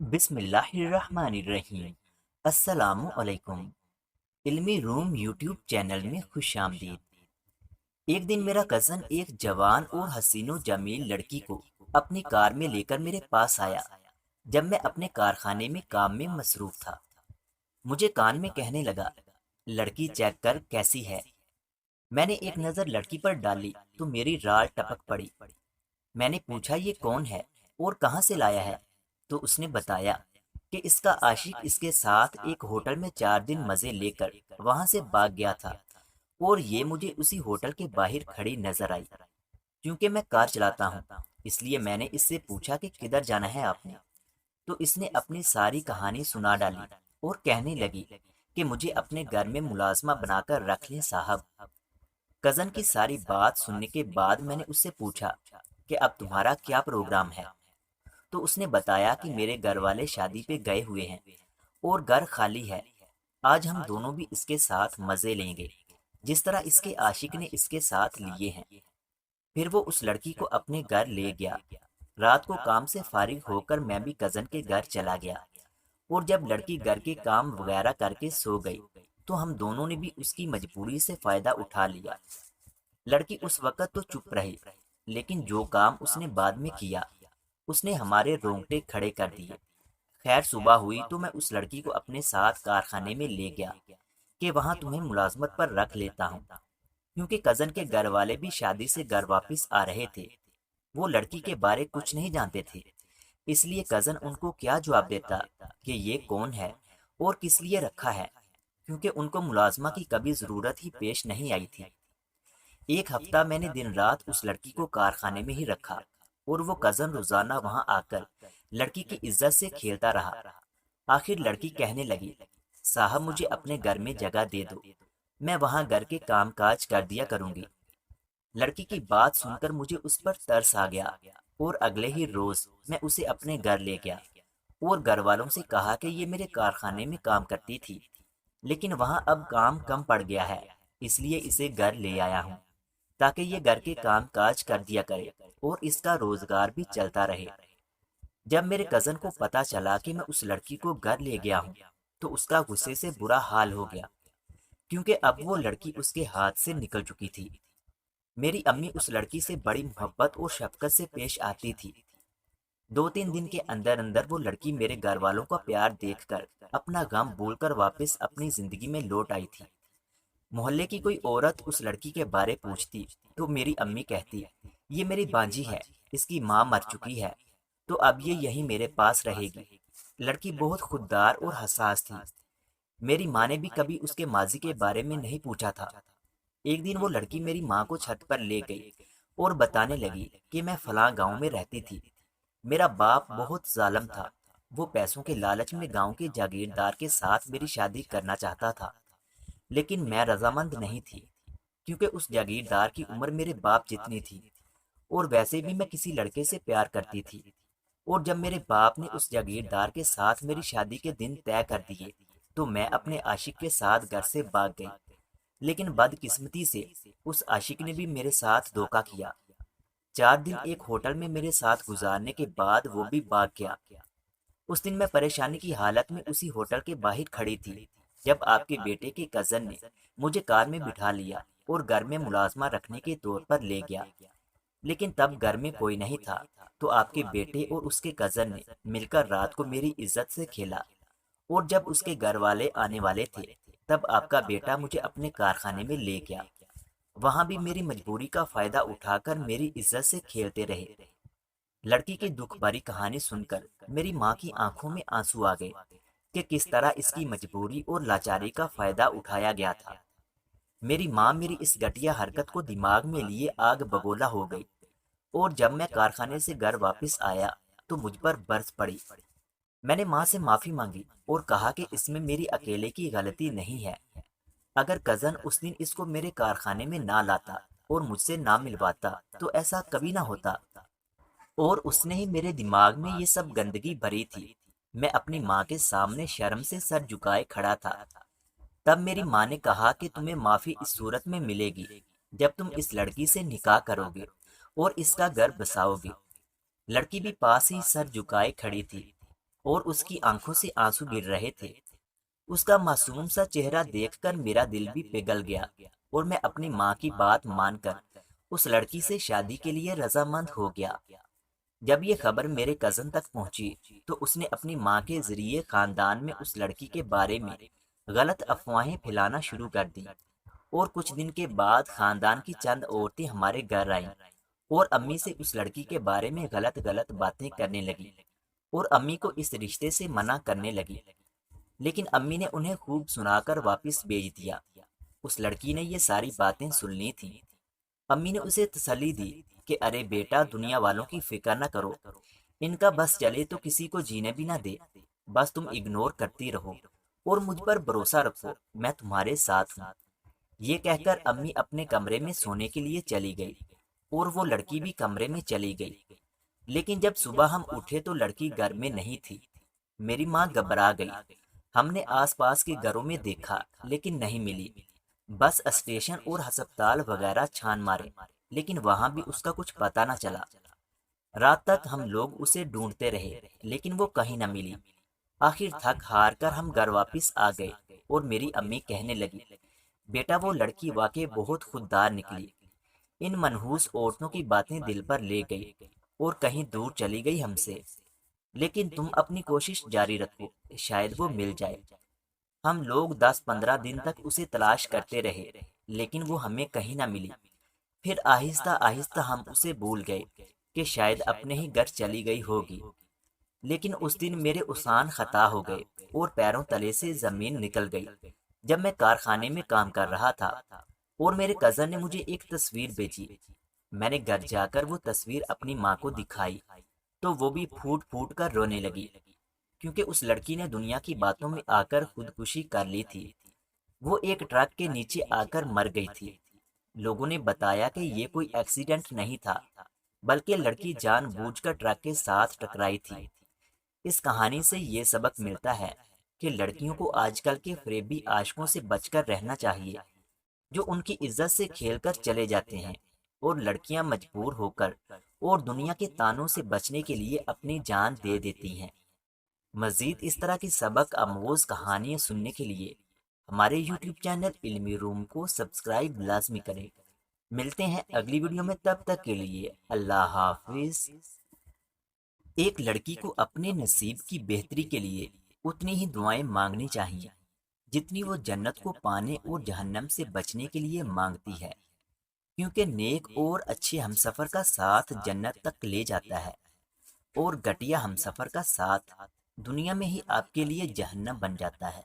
بسم اللہ الرحمن الرحیم۔ السلام علیکم۔ علمی روم یوٹیوب چینل میں خوش آمدید۔ ایک دن میرا کزن ایک جوان اور حسین و جمیل لڑکی کو اپنی کار میں لے کر میرے پاس آیا جب میں اپنے کارخانے میں کام میں مصروف تھا۔ مجھے کان میں کہنے لگا، لڑکی چیک کر کیسی ہے۔ میں نے ایک نظر لڑکی پر ڈالی تو میری رال ٹپک پڑی۔ میں نے پوچھا یہ کون ہے اور کہاں سے لایا ہے، تو اس نے بتایا کہ اس کا عاشق اس کے ساتھ ایک ہوٹل میں 4 دن مزے لے کر وہاں سے بھاگ گیا تھا، اور یہ مجھے اسی ہوٹل کے باہر کھڑی نظر آئی۔ کیونکہ میں کار چلاتا ہوں اس لیے میں نے اس سے پوچھا کہ کدھر جانا ہے آپ نے، تو اس نے اپنی ساری کہانی سنا ڈالی اور کہنے لگی کہ مجھے اپنے گھر میں ملازمہ بنا کر رکھ لیں صاحب۔ کزن کی ساری بات سننے کے بعد میں نے اس سے پوچھا کہ اب تمہارا کیا پروگرام ہے، تو اس نے بتایا کہ میرے گھر والے شادی پہ گئے ہوئے ہیں اور گھر خالی ہے۔ آج ہم دونوں بھی اس کے ساتھ مزے لیں گے جس طرح اس کے عاشق نے اس کے ساتھ لیے ہیں۔ پھر وہ اس لڑکی کو اپنے گھر لے گیا۔ رات کو کام سے فارغ ہو کر میں بھی کزن کے گھر چلا گیا، اور جب لڑکی گھر کے کام وغیرہ کر کے سو گئی تو ہم دونوں نے بھی اس کی مجبوری سے فائدہ اٹھا لیا۔ لڑکی اس وقت تو چپ رہی، لیکن جو کام اس نے بعد میں کیا اس نے ہمارے رونگٹے کھڑے کر دیے۔ خیر صبح ہوئی تو میں اس لڑکی کو اپنے ساتھ کارخانے میں لے گیا کہ وہاں تمہیں ملازمت پر رکھ لیتا ہوں، کیونکہ کزن کے گھر والے بھی شادی سے گھر واپس آ رہے تھے۔ وہ لڑکی کے بارے کچھ نہیں جانتے تھے، اس لیے کزن ان کو کیا جواب دیتا کہ یہ کون ہے اور کس لیے رکھا ہے، کیونکہ ان کو ملازمہ کی کبھی ضرورت ہی پیش نہیں آئی تھی۔ ایک ہفتہ میں نے دن رات اس لڑکی کو کارخانے میں ہی رکھا، اور وہ کزن روزانہ وہاں آ کر لڑکی کی عزت سے کھیلتا رہا۔ آخر لڑکی کہنے لگی، صاحب مجھے اپنے گھر میں جگہ دے دو، میں وہاں گھر کے کام کاج کر دیا کروں گی۔ لڑکی کی بات سن کر مجھے اس پر ترس آ گیا، اور اگلے ہی روز میں اسے اپنے گھر لے گیا اور گھر والوں سے کہا کہ یہ میرے کارخانے میں کام کرتی تھی، لیکن وہاں اب کام کم پڑ گیا ہے، اس لیے اسے گھر لے آیا ہوں تاکہ یہ گھر کے کام کاج کر دیا کرے اور اس کا روزگار بھی چلتا رہے۔ جب میرے کزن کو پتا چلا کہ میں اس لڑکی کو گھر لے گیا ہوں تو اس کا غصے سے برا حال ہو گیا، کیونکہ اب وہ لڑکی اس کے ہاتھ سے نکل چکی تھی۔ میری امی اس لڑکی سے بڑی محبت اور شفقت سے پیش آتی تھی۔ 2-3 دن کے اندر اندر وہ لڑکی میرے گھر والوں کا پیار دیکھ کر اپنا غم بھول کر واپس اپنی زندگی میں لوٹ آئی تھی۔ محلے کی کوئی عورت اس لڑکی کے بارے پوچھتی تو میری امی کہتی، یہ میری بانجی ہے، اس کی ماں مر چکی ہے تو اب یہ یہیں میرے پاس رہے گی۔ لڑکی بہت خوددار اور حساس تھی۔ میری ماں نے بھی کبھی اس کے ماضی کے بارے میں نہیں پوچھا تھا۔ ایک دن وہ لڑکی میری ماں کو چھت پر لے گئی اور بتانے لگی کہ میں فلاں گاؤں میں رہتی تھی، میرا باپ بہت ظالم تھا، وہ پیسوں کے لالچ میں گاؤں کے جاگیردار کے ساتھ میری شادی کرنا چاہتا تھا، لیکن میں رضامند نہیں تھی، کیونکہ اس جاگیردار کی عمر میرے باپ جتنی تھی، اور ویسے بھی میں کسی لڑکے سے پیار کرتی تھی۔ اور جب میرے باپ نے اس جاگیردار کے ساتھ میری شادی کے دن طے کر دیے تو میں اپنے عاشق کے ساتھ گھر سے بھاگ گئی، لیکن بدقسمتی سے اس عاشق نے بھی میرے ساتھ دھوکہ کیا۔ 4 دن ایک ہوٹل میں میرے ساتھ گزارنے کے بعد وہ بھی بھاگ گیا۔ اس دن میں پریشانی کی حالت میں اسی ہوٹل کے باہر کھڑی تھی جب آپ کے بیٹے کے کزن نے مجھے کار میں بٹھا لیا اور گھر میں ملازمہ رکھنے کے طور پر لے گیا، لیکن تب گھر میں کوئی نہیں تھا تو آپ کے بیٹے اور اس کے کزن نے مل کر رات کو میری عزت سے کھیلا، اور جب اس کے گھر والے آنے والے تھے تب آپ کا بیٹا مجھے اپنے کارخانے میں لے گیا۔ وہاں بھی میری مجبوری کا فائدہ اٹھا کر میری عزت سے کھیلتے رہے۔ لڑکی کی دکھ بھری کہانی سن کر میری ماں کی آنکھوں میں آنسو آ گئے کہ کس طرح اس کی مجبوری اور لاچاری کا فائدہ اٹھایا گیا تھا۔ میری ماں میری اس گھٹیا حرکت کو دماغ میں لیے آگ بگولا ہو گئی، اور جب میں کارخانے سے گھر واپس آیا تو مجھ پر برس پڑی۔ میں نے ماں سے معافی مانگی اور کہا کہ اس میں میری اکیلے کی غلطی نہیں ہے، اگر کزن اس دن اس کو میرے کارخانے میں نہ لاتا اور مجھ سے نہ ملواتا تو ایسا کبھی نہ ہوتا، اور اس نے ہی میرے دماغ میں یہ سب گندگی بھری تھی۔ میں اپنی ماں کے سامنے شرم سے سر جھکائے کھڑا تھا۔ تب میری ماں نے کہا کہ تمہیں معافی اس صورت میں ملے گی جب تم اس لڑکی سے نکاح کرو گے اور اس کا گھر بساؤ گے۔ لڑکی بھی پاس ہی سر جھکائے کھڑی تھی۔ اور اس کی آنکھوں سے آنسو گر رہے تھے۔ اس کا معصوم سا چہرہ دیکھ کر میرا دل بھی پگھل گیا اور میں اپنی ماں کی بات مان کر اس لڑکی سے شادی کے لیے رضامند ہو گیا۔ جب یہ خبر میرے کزن تک پہنچی تو اس نے اپنی ماں کے ذریعے خاندان میں اس لڑکی کے بارے میں غلط افواہیں پھیلانا شروع کر دی، اور کچھ دن کے بعد خاندان کی چند عورتیں ہمارے گھر آئیں اور امی سے اس لڑکی کے بارے میں غلط غلط باتیں کرنے لگی اور امی کو اس رشتے سے منع کرنے لگی، لیکن امی نے انہیں خوب سنا کر واپس بھیج دیا۔ اس لڑکی نے یہ ساری باتیں سن لی تھیں۔ امی نے اسے تسلی دی کہ ارے بیٹا، دنیا والوں کی فکر نہ کرو، ان کا بس چلے تو کسی کو جینے بھی نہ دے، بس تم اگنور کرتی رہو اور مجھ پر بھروسہ رکھو، میں تمہارے ساتھ ہوں۔ یہ کہہ کر امی اپنے کمرے میں سونے کے لیے چلی گئی اور وہ لڑکی بھی کمرے میں چلی گئی، لیکن جب صبح ہم اٹھے تو لڑکی گھر میں نہیں تھی۔ میری ماں گھبرا گئی۔ ہم نے آس پاس کے گھروں میں دیکھا لیکن نہیں ملی، بس اسٹیشن اور ہسپتال وغیرہ چھان مارے، لیکن وہاں بھی اس کا کچھ پتہ نہ چلا۔ رات تک ہم لوگ اسے ڈھونڈتے رہے لیکن وہ کہیں نہ ملی۔ آخر تھک ہار کر ہم گھر واپس آ گئے اور میری امی کہنے لگی، بیٹا وہ لڑکی واقعی بہت خوددار نکلی، ان منحوس عورتوں کی باتیں دل پر لے گئی اور کہیں دور چلی گئی ہم سے، لیکن تم اپنی کوشش جاری رکھو، شاید وہ مل جائے۔ ہم لوگ 10-15 دن تک اسے تلاش کرتے رہے لیکن وہ ہمیں کہیں نہ ملی۔ پھر آہستہ آہستہ ہم اسے بھول گئے کہ شاید اپنے ہی گھر چلی گئی ہوگی، لیکن اس دن میرے اسان خطا ہو گئے اور پیروں تلے سے زمین نکل گئی جب میں کارخانے میں کام کر رہا تھا اور میرے کزن نے مجھے ایک تصویر بھیجی۔ میں نے گھر جا کر وہ تصویر اپنی ماں کو دکھائی تو وہ بھی پھوٹ پھوٹ کر رونے لگی، کیونکہ اس لڑکی نے دنیا کی باتوں میں آ کر خودکشی کر لی تھی۔ وہ ایک ٹرک کے نیچے آ کر مر گئی تھی۔ لوگوں نے بتایا کہ یہ کوئی ایکسیڈنٹ نہیں تھا، بلکہ لڑکی جان بوجھ کر ٹرک کے ساتھ ٹکرائی تھی۔ اس کہانی سے یہ سبق ملتا ہے کہ لڑکیوں کو آج کل کے فریبی عاشقوں سے بچ کر رہنا چاہیے، جو ان کی عزت سے کھیل کر چلے جاتے ہیں، اور لڑکیاں مجبور ہو کر اور دنیا کے تانوں سے بچنے کے لیے اپنی جان دے دیتی ہیں۔ مزید اس طرح کی سبق آموز کہانیاں سننے کے لیے ہمارے یوٹیوب چینل علمی روم کو سبسکرائب لازمی کریں۔ ملتے ہیں اگلی ویڈیو میں، تب تک کے لیے اللہ حافظ۔ ایک لڑکی کو اپنے نصیب کی بہتری کے لیے اتنی ہی دعائیں مانگنی چاہیے جتنی وہ جنت کو پانے اور جہنم سے بچنے کے لیے مانگتی ہے، کیونکہ نیک اور اچھے ہمسفر کا ساتھ جنت تک لے جاتا ہے، اور گھٹیا ہمسفر کا ساتھ دنیا میں ہی آپ کے لیے جہنم بن جاتا ہے۔